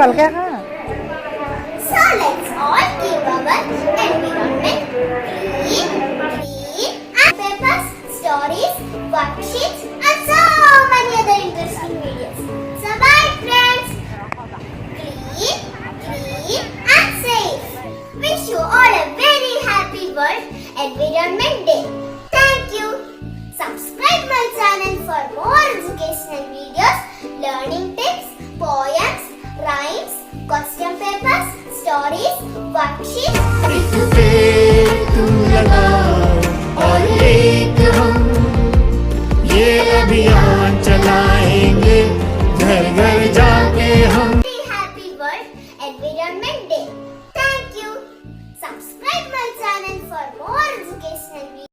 వాళ్ళకేగా. So let's all keep our environment clean, and papers, stories, worksheets, and so many other interesting videos. So bye friends. Clean and safe. Wish you all a very happy World Environment Day. Thank you. Subscribe my channel for more educational videos, learning tips, poems, rhymes, question papers, stories,